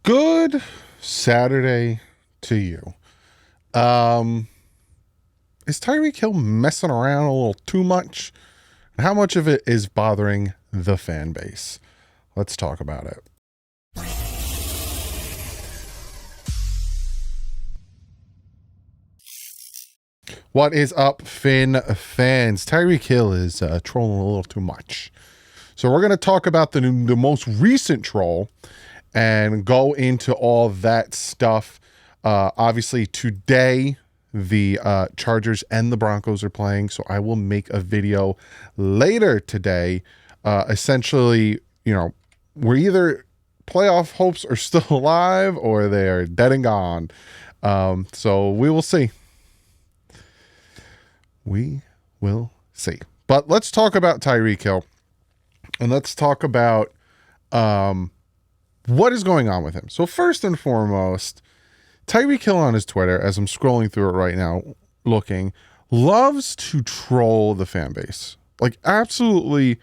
Good Saturday to you. Is Tyreek Hill messing around a little too much? And how much of it is bothering the fan base? Let's talk about it. What is up, Finn fans? Tyreek Hill is trolling a little too much. So we're going to talk about the most recent troll and go into all that stuff. Obviously, today, the Chargers and the Broncos are playing, so I will make a video later today. Essentially, we're either playoff hopes are still alive or they're dead and gone. So we will see. We will see. But let's talk about Tyreek Hill. And let's talk about what is going on with him. So first and foremost, Tyreek Hill on his Twitter, as I'm scrolling through it right now, looking, loves to troll the fan base. Like, absolutely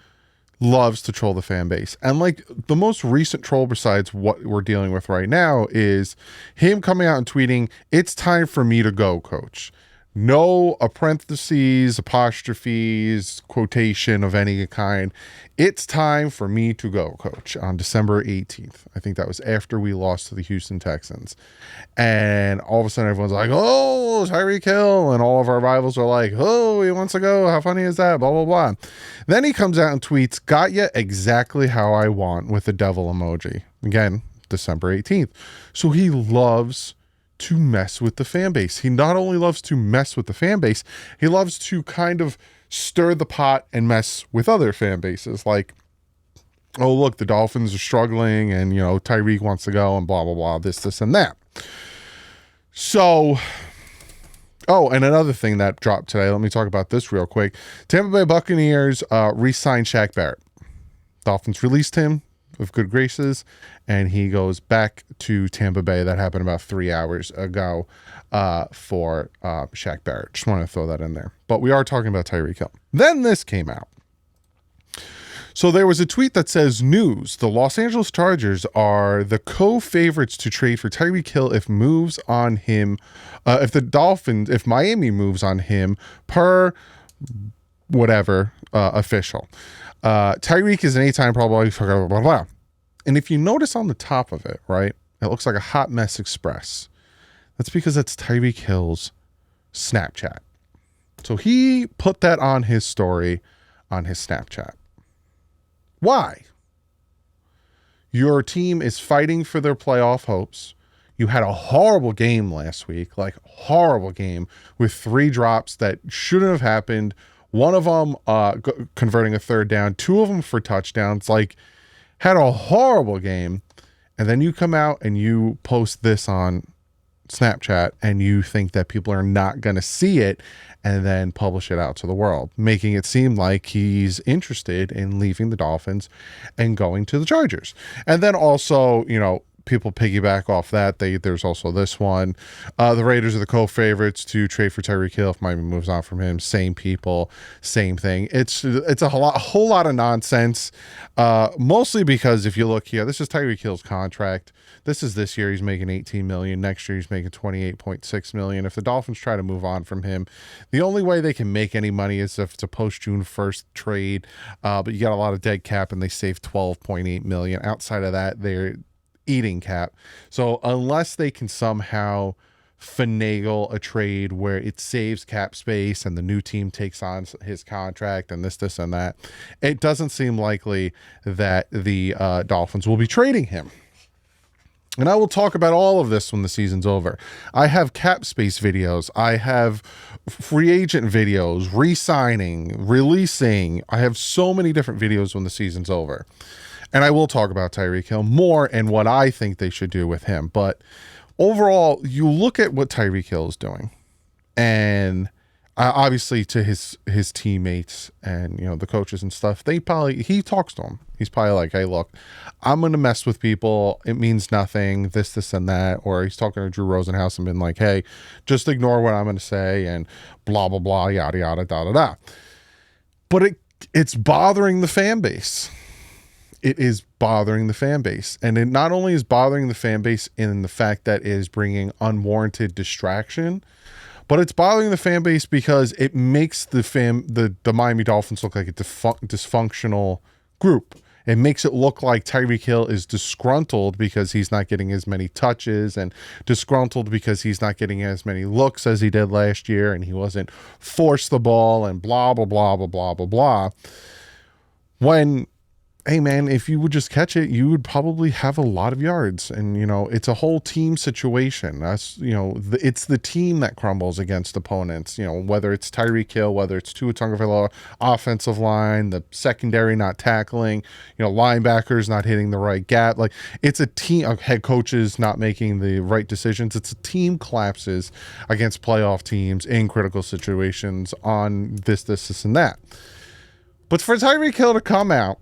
loves to troll the fan base. And like the most recent troll besides what we're dealing with right now is him coming out and tweeting, "It's time for me to go, coach." No parentheses, apostrophes, quotation of any kind. "It's time for me to go, coach," on December 18th. I think that was after we lost to the Houston Texans. And all of a sudden everyone's like, "Oh, Tyreek Hill." And all of our rivals are like, "Oh, he wants to go. How funny is that?" Blah, blah, blah. Then he comes out and tweets, "Got you exactly how I want," with the devil emoji. Again, December 18th. So he loves to mess with the fan base. He not only loves to mess with the fan base, he loves to kind of stir the pot and mess with other fan bases. Like, "Oh, look, the Dolphins are struggling and, Tyreek wants to go and blah, blah, blah, this, and that." So, and another thing that dropped today, let me talk about this real quick. Tampa Bay Buccaneers re-signed Shaq Barrett. Dolphins released him with good graces, and he goes back to Tampa Bay. That happened about 3 hours ago for Shaq Barrett. Just want to throw that in there. But we are talking about Tyreek Hill. Then this came out. So there was a tweet that says, "News, the Los Angeles Chargers are the co-favorites to trade for Tyreek Hill if moves on him, if Miami moves on him per whatever official. Tyreek is an 8-time Pro Bowl, blah, blah, blah." And if you notice on the top of it, right, it looks like a Hot Mess Express. That's because that's Tyreek Hill's Snapchat. So he put that on his story on his Snapchat. Why? Your team is fighting for their playoff hopes. You had a horrible game last week, like horrible game with 3 drops that shouldn't have happened. One of them converting a third down, 2 of them for touchdowns, like had a horrible game. And then you come out and you post this on Snapchat and you think that people are not going to see it and then publish it out to the world, making it seem like he's interested in leaving the Dolphins and going to the Chargers. And then also, people piggyback off that. There's also this one. The Raiders are the co-favorites to trade for Tyreek Hill if Miami moves on from him. Same people, same thing. It's a whole lot of nonsense. Mostly because if you look here, this is Tyreek Hill's contract. This year he's making $18 million. Next year he's making $28.6 million. If the Dolphins try to move on from him, the only way they can make any money is if it's a post-June 1st trade. But you got a lot of dead cap and they save $12.8 million. Outside of that, they're eating cap. So unless they can somehow finagle a trade where it saves cap space and the new team takes on his contract and this and that, it doesn't seem likely that the Dolphins will be trading him. And I will talk about all of this when the season's over. I have cap space videos. I have free agent videos, re-signing, releasing. I have so many different videos when the season's over. And I will talk about Tyreek Hill more and what I think they should do with him. But overall, you look at what Tyreek Hill is doing. And obviously to his teammates and, the coaches and stuff, he talks to them. He's probably like, "Hey, look, I'm going to mess with people. It means nothing, this, and that." Or he's talking to Drew Rosenhaus and been like, "Hey, just ignore what I'm going to say and blah, blah, blah, yada, yada, da, da, da." But it's bothering the fan base. it is bothering the fan base. And it not only is bothering the fan base in the fact that it is bringing unwarranted distraction, but it's bothering the fan base because it makes the Miami Dolphins look like a dysfunctional group. It makes it look like Tyreek Hill is disgruntled because he's not getting as many touches, and disgruntled because he's not getting as many looks as he did last year, and he wasn't forced the ball, and blah, blah, blah, blah, blah, blah, blah. When, hey man, if you would just catch it, you would probably have a lot of yards. And, it's a whole team situation. That's, it's the team that crumbles against opponents, whether it's Tyreek Hill, whether it's Tua Tagovailoa, offensive line, the secondary not tackling, linebackers not hitting the right gap. Like, it's a team of head coaches not making the right decisions. It's a team collapses against playoff teams in critical situations on this, and that. But for Tyreek Hill to come out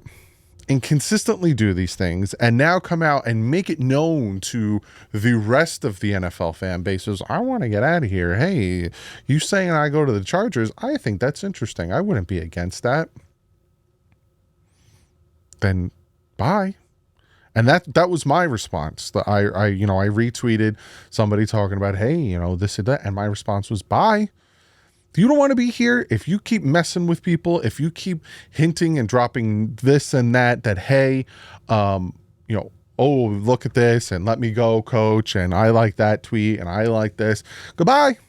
and consistently do these things, and now come out and make it known to the rest of the NFL fan bases, I want to get out of here. Hey, you saying I go to the Chargers? I think that's interesting. I wouldn't be against that. Then bye. And that was my response. I retweeted somebody talking about, hey, this and that, and my response was bye. If you don't want to be here, if you keep messing with people, if you keep hinting and dropping this and that, hey, oh, look at this and let me go, coach, and I like that tweet and I like this. Goodbye.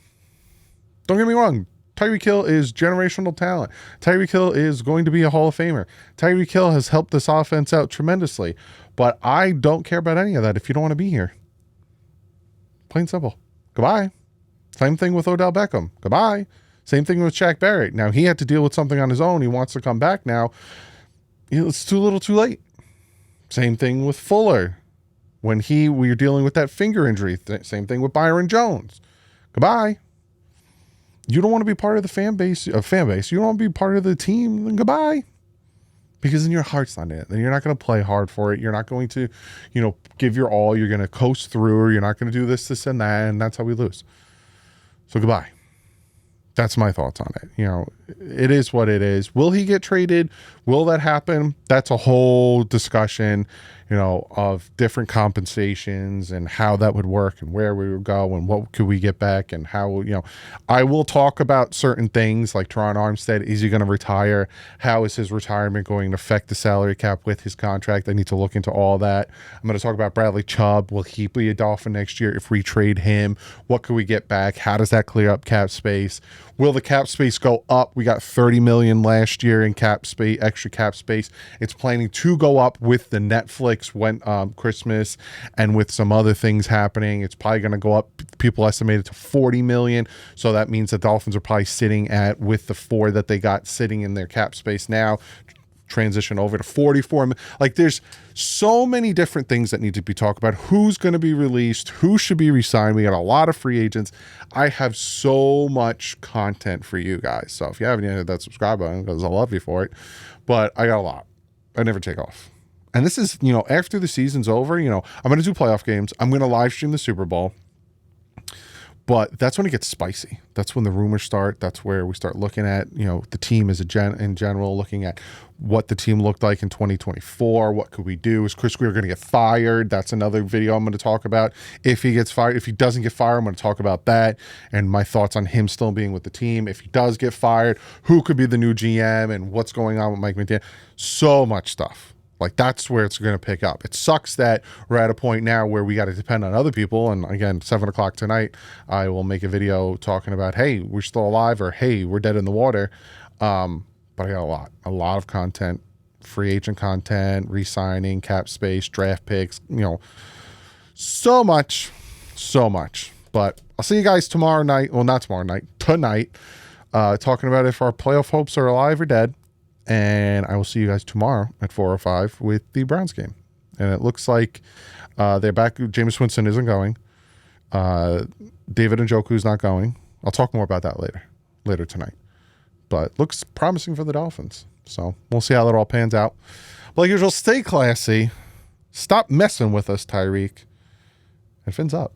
Don't get me wrong. Tyreek Hill is generational talent. Tyreek Hill is going to be a Hall of Famer. Tyreek Hill has helped this offense out tremendously. But I don't care about any of that if you don't want to be here. Plain simple. Goodbye. Same thing with Odell Beckham. Goodbye. Same thing with Shaq Barrett. Now, he had to deal with something on his own. He wants to come back now. It's too little too late. Same thing with Fuller. When we were dealing with that finger injury. Same thing with Byron Jones. Goodbye. You don't want to be part of the fan base. You don't want to be part of the team. Then goodbye. Because then your heart's not in it. Then you're not going to play hard for it. You're not going to, give your all. You're going to coast through, or you're not going to do this, and that, and that's how we lose. So goodbye. That's my thoughts on it. It is what it is. Will he get traded? Will that happen? That's a whole discussion, of different compensations and how that would work and where we would go and what could we get back and how, I will talk about certain things like Teron Armstead. Is he going to retire? How is his retirement going to affect the salary cap with his contract? I need to look into all that. I'm going to talk about Bradley Chubb. Will he be a Dolphin next year if we trade him? What could we get back? How does that clear up cap space? Will the cap space go up? We got $30 million last year in cap space, extra cap space. It's planning to go up with the Netflix when Christmas and with some other things happening. It's probably going to go up. People estimate it to $40 million. So that means the Dolphins are probably sitting at, with the 4 that they got sitting in their cap space now, transition over to 44. Like, there's so many different things that need to be talked about. Who's going to be released? Who should be re-signed? We got a lot of free agents. I have so much content for you guys. So if you haven't yet hit that subscribe button, because I love you for it, but I got a lot. I never take off. And this is, after the season's over, I'm going to do playoff games. I'm going to live stream the Super Bowl. But that's when it gets spicy. That's when the rumors start. That's where we start looking at, the team as in general, looking at what the team looked like in 2024. What could we do? Is Chris Greer going to get fired? That's another video I'm going to talk about. If he gets fired, if he doesn't get fired, I'm going to talk about that and my thoughts on him still being with the team. If he does get fired, who could be the new GM and what's going on with Mike McDaniel? So much stuff. Like, that's where it's going to pick up. It sucks that we're at a point now where we got to depend on other people. And again, 7:00 tonight, I will make a video talking about, hey, we're still alive, or hey, we're dead in the water. But I got a lot of content, free agent content, re-signing, cap space, draft picks, so much. But I'll see you guys tomorrow night. Well, not tomorrow night, tonight, talking about if our playoff hopes are alive or dead. And I will see you guys tomorrow at 4:05 with the Browns game. And it looks like they're back. Jameis Winston isn't going. David Njoku's not going. I'll talk more about that later tonight. But looks promising for the Dolphins. So we'll see how that all pans out. But like usual, stay classy. Stop messing with us, Tyreek. And fins up.